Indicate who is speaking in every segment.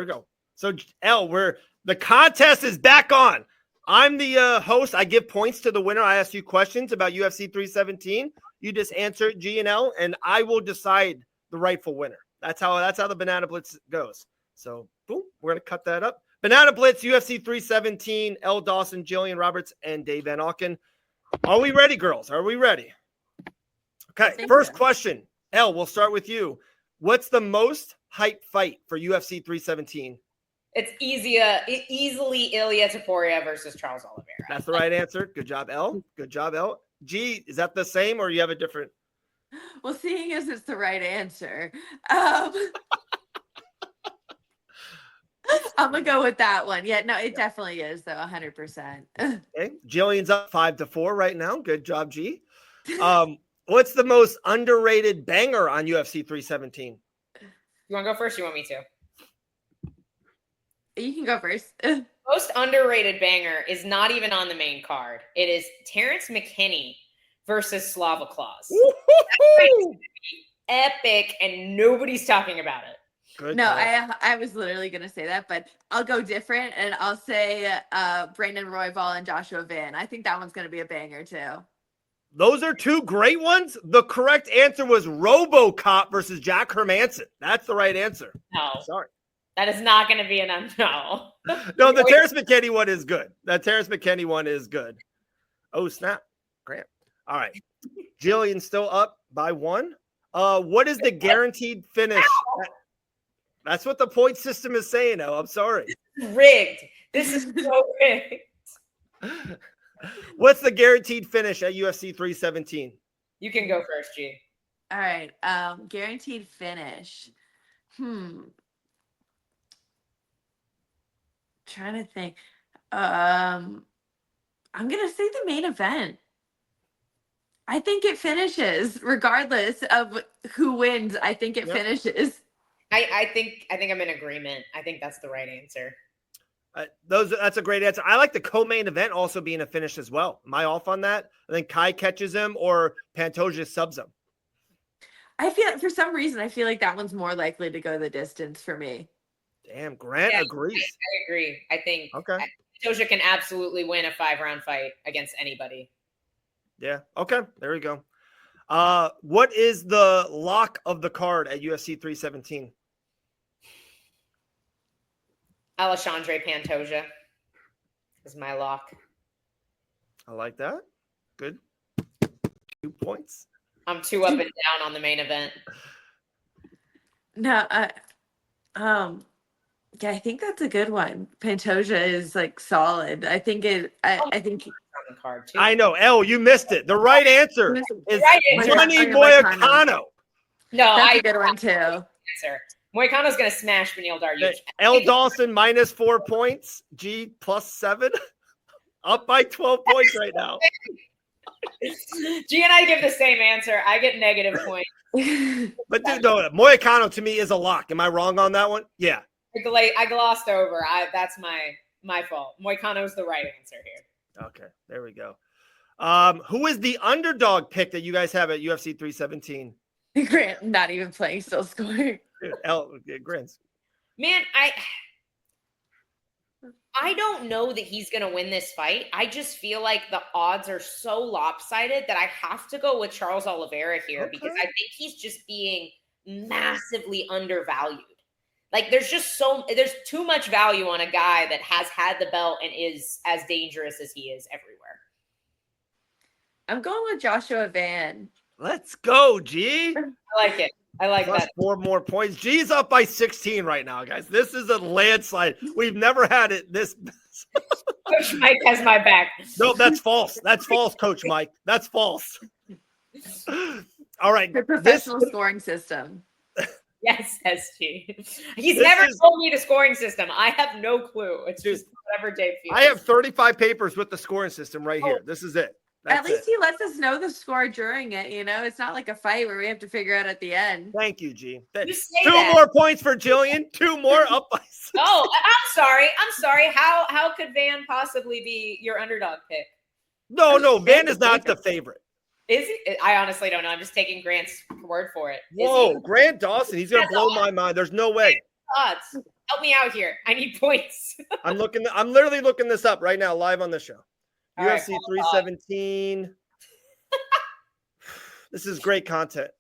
Speaker 1: we go. So Elle, the contest is back on. I'm the host. I give points to the winner. I ask you questions about UFC 317. You just answer G and L, and I will decide the rightful winner. That's how the Banana Blitz goes. So boom, we're gonna cut that up. Banana Blitz, UFC 317, Elle, Dawson, Gillian, Robertson, and Dave Van Auken. Are we ready, girls? Are we ready? Okay, first question. Elle, we'll start with you. What's the most hype fight for UFC 317?
Speaker 2: It's easily Ilya Topuria versus Charles Oliveira.
Speaker 1: That's the right answer. Good job, Elle. Good job, Elle. G, is that the same or you have a different?
Speaker 3: Well, seeing as it's the right answer, I'm going to go with that one. Yeah, no, it definitely is, though, 100%.
Speaker 1: Okay. Jillian's up 5-4 right now. Good job, G. What's the most underrated banger on UFC 317?
Speaker 2: You want to go first? Or you want me to?
Speaker 3: You can go first.
Speaker 2: Most underrated banger is not even on the main card. It is Terrence McKinney versus Slava Claus. Epic, and nobody's talking about it.
Speaker 1: Good
Speaker 3: no,
Speaker 1: job.
Speaker 3: I was literally going to say that, but I'll go different, and I'll say Brandon Royval and Joshua Van. I think that one's going to be a banger, too.
Speaker 1: Those are two great ones. The correct answer was RoboCop versus Jack Hermanson. That's the right answer.
Speaker 2: No.
Speaker 1: Sorry.
Speaker 2: That is not going to be an no.
Speaker 1: No, the Terrence McKinney one is good. That Terrence McKinney one is good. Oh, snap. Grant. All right. Jillian's still up by 1. What is the guaranteed finish? That's what the point system is saying, I'm sorry.
Speaker 2: Rigged. This is so rigged.
Speaker 1: What's the guaranteed finish at UFC 317?
Speaker 2: You can go first, G.
Speaker 3: All right. Guaranteed finish. Trying to think. I'm going to say the main event. I think it finishes regardless of who wins. I think it finishes.
Speaker 2: I think I'm in agreement. I think that's the right answer.
Speaker 1: That's a great answer. I like the co-main event also being a finish as well. Am I off on that? I think Kai catches him or Pantoja subs him.
Speaker 3: I feel for some reason I feel like that one's more likely to go the distance for me.
Speaker 1: Damn, Grant agrees.
Speaker 2: I agree. I think Pantoja can absolutely win a 5-round fight against anybody.
Speaker 1: Yeah. Okay. There we go. What is the lock of the card at UFC 317?
Speaker 2: Alexandre Pantoja is my lock.
Speaker 1: I like that. Good. 2 points.
Speaker 2: I'm 2 up and down on the main event.
Speaker 3: No, yeah, I think that's a good one. Pantoja is like solid. I think I think
Speaker 2: on the card too.
Speaker 1: I know, Elle, you missed it. The right answer is Johnny Moicano.
Speaker 2: No,
Speaker 3: that's a good one too.
Speaker 2: Answer. Moicano's gonna smash Beneil Dariush.
Speaker 1: Elle Dawson minus 4 points. G plus 7. Up by 12 points right now.
Speaker 2: G and I give the same answer. I get negative points.
Speaker 1: But dude, no, Moicano to me is a lock. Am I wrong on that one? Yeah.
Speaker 2: I glossed over. That's my fault. Moicano's the right answer here.
Speaker 1: Okay, there we go. Who is the underdog pick that you guys have at UFC 317?
Speaker 3: Grant not even playing, still scoring.
Speaker 1: Grants.
Speaker 2: Man, I don't know that he's going to win this fight. I just feel like the odds are so lopsided that I have to go with Charles Oliveira here because I think he's just being massively undervalued. Like there's too much value on a guy that has had the belt and is as dangerous as he is everywhere.
Speaker 3: I'm going with Joshua Van.
Speaker 1: Let's go, G.
Speaker 2: I like it. I like
Speaker 1: Plus
Speaker 2: that.
Speaker 1: 4 more points. G's up by 16 right now, guys. This is a landslide. We've never had it this.
Speaker 2: Coach Mike has my back.
Speaker 1: No, that's false. That's false, Coach Mike. That's false. All right.
Speaker 3: The professional scoring system.
Speaker 2: Yes, SG. He's never told me the scoring system. I have no clue. It's just whatever Dave feels.
Speaker 1: I have 35 papers with the scoring system right here. This is it.
Speaker 3: At least he lets us know the score during it. You know, it's not like a fight where we have to figure out at the end.
Speaker 1: Thank you, G.
Speaker 2: You
Speaker 1: 2 more points for Gillian. 2 more up by 6.
Speaker 2: Oh, I'm sorry. How could Van possibly be your underdog pick?
Speaker 1: No. Van is not the favorite.
Speaker 2: Is he? I honestly don't know. I'm just taking Grant's word for it.
Speaker 1: Whoa, Grant Dawson. He's going to blow my mind. There's no way.
Speaker 2: Odds. Help me out here. I need points.
Speaker 1: I'm literally looking this up right now, live on the show.
Speaker 2: All
Speaker 1: UFC
Speaker 2: right,
Speaker 1: 317. This is great content.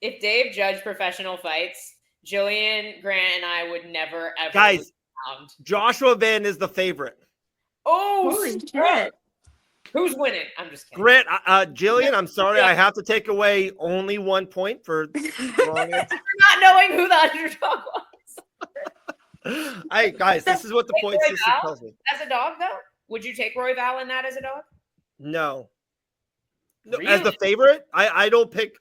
Speaker 2: If Dave judged professional fights, Gillian, Grant, and I would never ever.
Speaker 1: Guys, Joshua Van is the favorite.
Speaker 2: Oh,
Speaker 3: holy shit!
Speaker 2: Who's winning? I'm just kidding.
Speaker 1: Grant, Gillian, I'm sorry, I have to take away only 1 point for wrong answer.
Speaker 2: Not knowing who the underdog was.
Speaker 1: Hey guys, this is what the point system tells me.
Speaker 2: As a dog, though, would you take Roy Val in that as a dog?
Speaker 1: No.
Speaker 2: Really?
Speaker 1: As the favorite, I don't pick.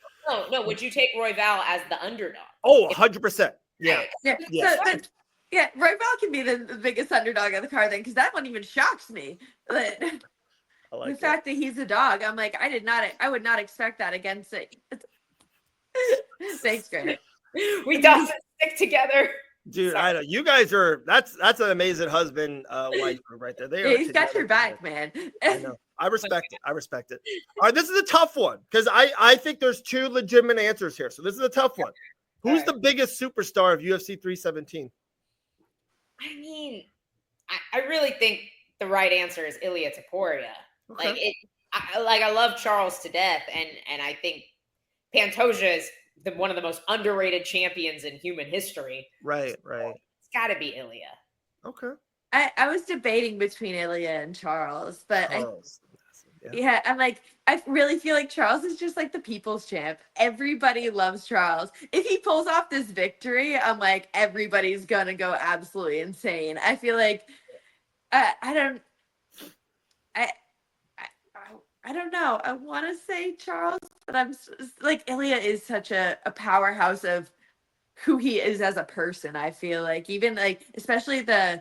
Speaker 2: No. Would you take Roy Val as the underdog?
Speaker 1: Oh, 100%. Yeah.
Speaker 3: Yeah. So Roy Val can be the biggest underdog of the card then, because that one even shocks me. But the fact that he's a dog, I'm like, I would not expect that against it. Thanks, Grant.
Speaker 2: We Dawson stick together.
Speaker 1: Dude, I know you guys are. That's an amazing husband wife group right there.
Speaker 3: He's got your back, man.
Speaker 1: I know. I respect it. All right, this is a tough one because I think there's two legitimate answers here. So this is a tough one. Who's the biggest superstar of UFC 317?
Speaker 2: I mean, I really think the right answer is Ilia Topuria.
Speaker 1: Okay.
Speaker 2: I love Charles to death, and I think Pantoja is one of the most underrated champions in human history.
Speaker 1: Right.
Speaker 2: It's got to be Ilia.
Speaker 1: Okay.
Speaker 3: I was debating between Ilia and Charles, but
Speaker 1: Yeah.
Speaker 3: I'm like, I really feel like Charles is just like the people's champ. Everybody loves Charles. If he pulls off this victory, I'm like, everybody's gonna go absolutely insane. I feel like I don't know. I want to say Charles, but I'm like, Ilia is such a powerhouse of who he is as a person. I feel like even like, especially the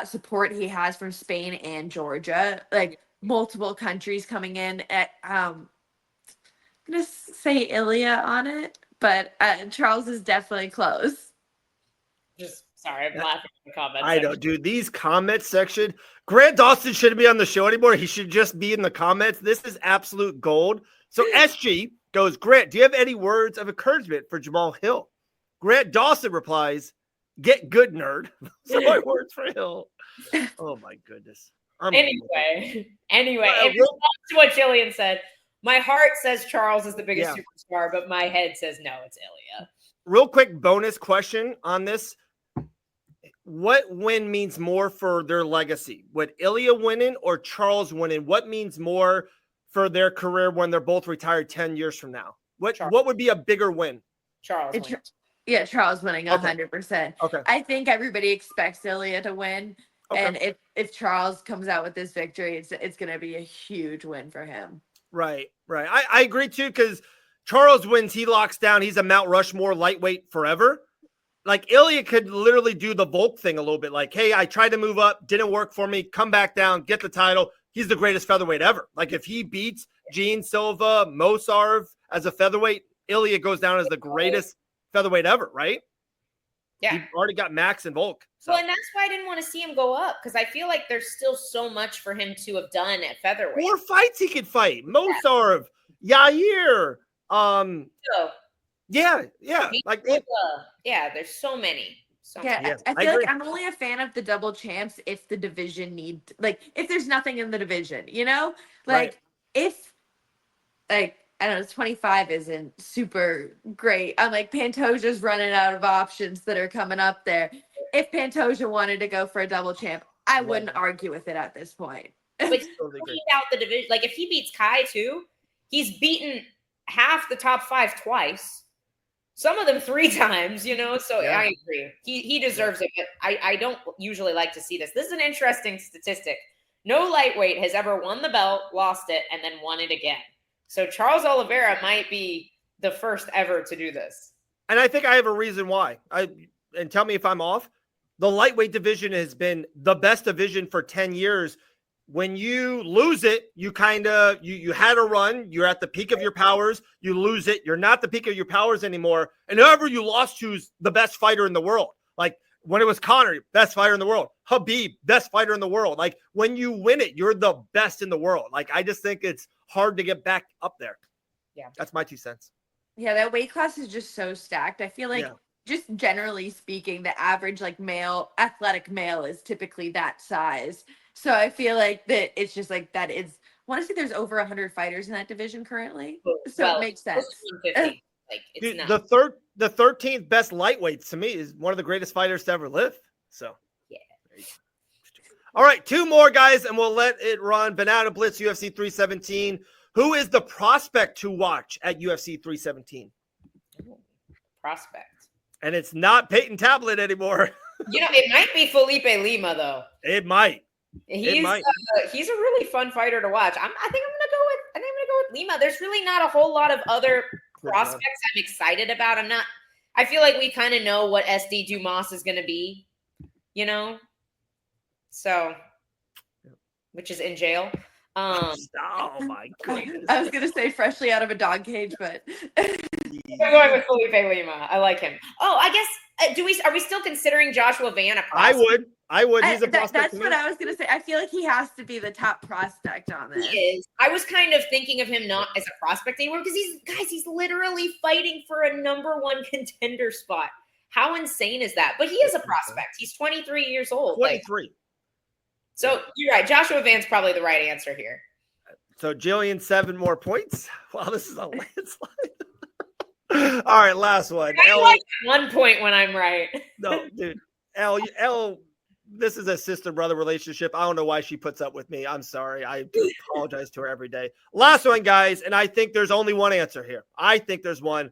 Speaker 3: support he has from Spain and Georgia, like multiple countries coming in. I'm gonna say Ilia on it, but Charles is definitely close.
Speaker 2: Just sorry, I'm laughing at the comments.
Speaker 1: I know, dude. These comment section. Grant Dawson shouldn't be on the show anymore. He should just be in the comments. This is absolute gold. So SG goes, Grant, do you have any words of encouragement for Jamal Hill? Grant Dawson replies, get good, nerd. So my words for Hill. Oh my goodness.
Speaker 2: Anyway, in response to what Gillian said, my heart says Charles is the biggest superstar, but my head says no, it's Ilia.
Speaker 1: Real quick bonus question on this. What win means more for their legacy? Would Ilia winning or Charles winning? What means more for their career when they're both retired 10 years from now? What would be a bigger win?
Speaker 2: Charles winning.
Speaker 3: Charles winning 100%.
Speaker 1: Okay.
Speaker 3: I think everybody expects Ilia to win.
Speaker 1: Okay.
Speaker 3: And if Charles comes out with this victory, it's going to be a huge win for him.
Speaker 1: Right. I agree too, because Charles wins, he locks down. He's a Mount Rushmore lightweight forever. Like Ilia could literally do the Volk thing a little bit. Like, hey, I tried to move up, didn't work for me. Come back down, get the title. He's the greatest featherweight ever. Like if he beats Gene Silva, Mosarv as a featherweight, Ilia goes down as the greatest featherweight ever, right?
Speaker 2: Yeah.
Speaker 1: He already got Max and Volk. So.
Speaker 2: Well, and that's why I didn't want to see him go up, because I feel like there's still so much for him to have done at featherweight.
Speaker 1: More fights he could fight. Mosarv, Yair. Yeah. Like,
Speaker 2: there's so many.
Speaker 3: I feel like I'm only a fan of the double champs if the division if there's nothing in the division, you know? Like if I don't know, 25 isn't super great. I'm like, Pantoja's running out of options that are coming up there. If Pantoja wanted to go for a double champ, I wouldn't argue with it at this point.
Speaker 2: But he's out the division. Like if he beats Kai too, he's beaten half the top 5 twice. Some of them 3 times, you know? So I agree. He deserves it, but I don't usually like to see this. This is an interesting statistic. No lightweight has ever won the belt, lost it, and then won it again. So Charles Oliveira might be the first ever to do this.
Speaker 1: And I think I have a reason why. And tell me if I'm off. The lightweight division has been the best division for 10 years. When you lose it, you kind of you had a run. You're at the peak of your powers. You lose it. You're not the peak of your powers anymore. And whoever you lost to is the best fighter in the world. Like when it was Conor, best fighter in the world. Habib, best fighter in the world. Like when you win it, you're the best in the world. Like I just think it's hard to get back up there.
Speaker 2: Yeah.
Speaker 1: That's my 2 cents.
Speaker 3: Yeah, that weight class is just so stacked. I feel like just generally speaking, the average like male, athletic male is typically that size. So I feel like that it's just like that is, I want to say there's over 100 fighters in that division currently. So
Speaker 2: Well,
Speaker 3: it makes sense.
Speaker 2: 150. Like, it's
Speaker 1: Dude,
Speaker 2: not.
Speaker 1: the 13th best lightweight to me is one of the greatest fighters to ever live. So,
Speaker 2: Yeah.
Speaker 1: All right, 2 more guys, and we'll let it run. Banana Blitz, UFC 317. Who is the prospect to watch at UFC 317?
Speaker 2: Prospect.
Speaker 1: And it's not Peyton Tablet anymore.
Speaker 2: It might be Felipe Lima, though.
Speaker 1: It might.
Speaker 2: He's a really fun fighter to watch. I think I'm gonna go with Lima. There's really not a whole lot of other prospects I'm excited about. I feel like we kind of know what SD Dumas is gonna be, So, which is in jail.
Speaker 1: Oh my goodness.
Speaker 3: I was gonna say freshly out of a dog cage, but
Speaker 2: I'm going with Felipe Lima. I like him. Oh, I guess are we still considering Joshua Van a prospect?
Speaker 1: I would. He's a prospect.
Speaker 3: That's what I was gonna say. I feel like he has to be the top prospect on this.
Speaker 2: He is. I was kind of thinking of him not as a prospect anymore because he's literally fighting for a number 1 contender spot. How insane is that? But he is a prospect. He's 23 years old.
Speaker 1: 23.
Speaker 2: So you're right. Joshua Van's probably the right answer here.
Speaker 1: So Gillian, 7 more points. Wow, this is a landslide. All right, last one.
Speaker 2: I like 1 point when I'm right.
Speaker 1: No, dude. Elle, this is a sister-brother relationship. I don't know why she puts up with me. I'm sorry. I apologize to her every day. Last one, guys, and I think there's only one answer here. I think there's one.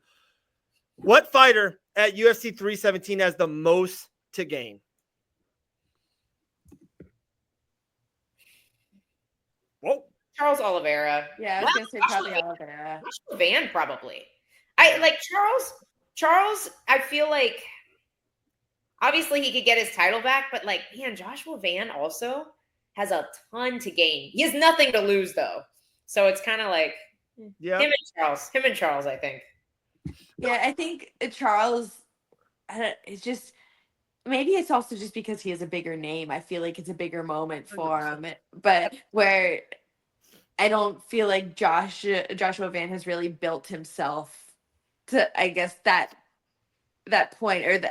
Speaker 1: What fighter at UFC 317 has the most to gain? Whoa.
Speaker 2: Charles Oliveira.
Speaker 3: Yeah, I was gonna say probably Oliveira.
Speaker 2: Van probably. I like Charles, I feel like obviously he could get his title back, but Joshua Van also has a ton to gain. He has nothing to lose though. So it's kind of like him and Charles, I think.
Speaker 3: Yeah, I think Charles, it's just, maybe it's also just because he has a bigger name. I feel like it's a bigger moment for him. But where I don't feel like Joshua Van has really built himself to, I guess, that point, or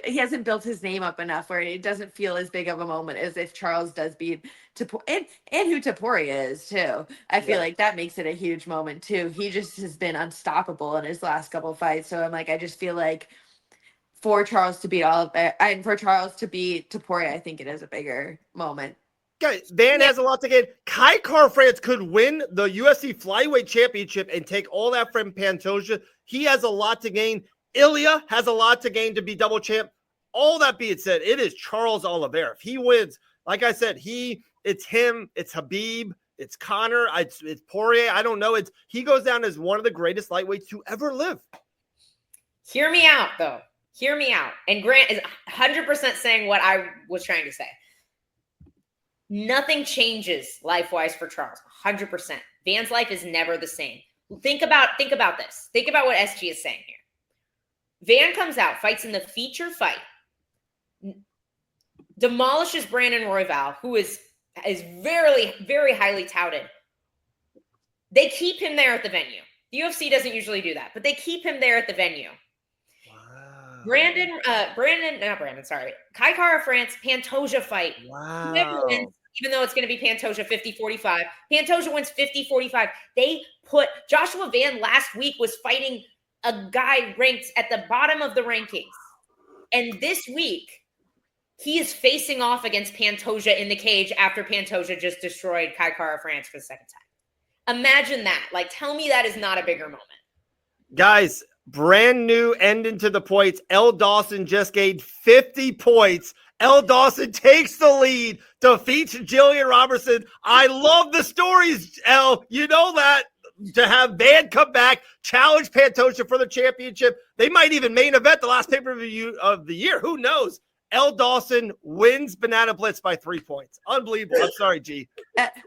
Speaker 3: he hasn't built his name up enough where it doesn't feel as big of a moment as if Charles does beat Topuria, and who Topuria is too. I feel like that makes it a huge moment too. He just has been unstoppable in his last couple of fights. So I'm like, I just feel like for Charles to beat for Charles to beat Topuria, I think it is a bigger moment.
Speaker 1: Okay, Van has a lot to gain. Kai France could win the UFC Flyweight Championship and take all that from Pantoja. He has a lot to gain. Ilya has a lot to gain to be double champ. All that being said, it is Charles Oliveira. If he wins, like I said, it's him, it's Habib, it's Connor, it's Poirier. I don't know. He goes down as one of the greatest lightweights to ever live.
Speaker 2: Hear me out, though. Hear me out. And Grant is 100% saying what I was trying to say. Nothing changes life-wise for Charles. 100%. Van's life is never the same. Think about this. Think about what SG is saying here. Van comes out, fights in the feature fight, demolishes Brandon Royval, who is very, very highly touted. They keep him there at the venue. The UFC doesn't usually do that, but they keep him there at the venue. Kai Kara France, Pantoja fight.
Speaker 1: Wow.
Speaker 2: Whoever wins, even though it's going to be Pantoja 50-45. Pantoja wins 50-45. They put Joshua Van last week was fighting a guy ranked at the bottom of the rankings. And this week, he is facing off against Pantoja in the cage after Pantoja just destroyed Kai Kara France for the second time. Imagine that. Tell me that is not a bigger moment.
Speaker 1: Guys, brand new ending to the points. Elle Dawson just gained 50 points. Elle Dawson takes the lead, defeats Gillian Robertson. I love the stories, Elle. You know that. To have Van come back, challenge Pantoja for the championship. They might even main event the last pay-per-view of the year. Who knows? Elle Dawson wins Banana Blitz by 3 points. Unbelievable. I'm sorry, G.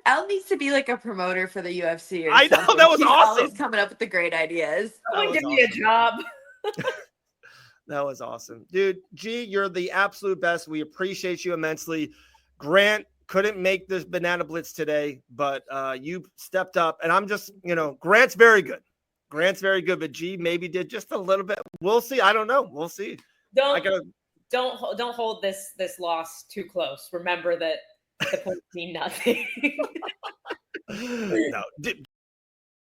Speaker 3: Elle needs to be like a promoter for the UFC.
Speaker 1: I know, that was
Speaker 3: She's
Speaker 1: awesome.
Speaker 3: always coming up with the great ideas.
Speaker 2: Give me a job.
Speaker 1: That was awesome. Dude, G, you're the absolute best. We appreciate you immensely. Grant couldn't make this Banana Blitz today, but you stepped up. And I'm just, Grant's very good. But G maybe did just a little bit. We'll see. I don't know. We'll see.
Speaker 2: Don't hold this loss too close. Remember that the points mean nothing.
Speaker 1: No.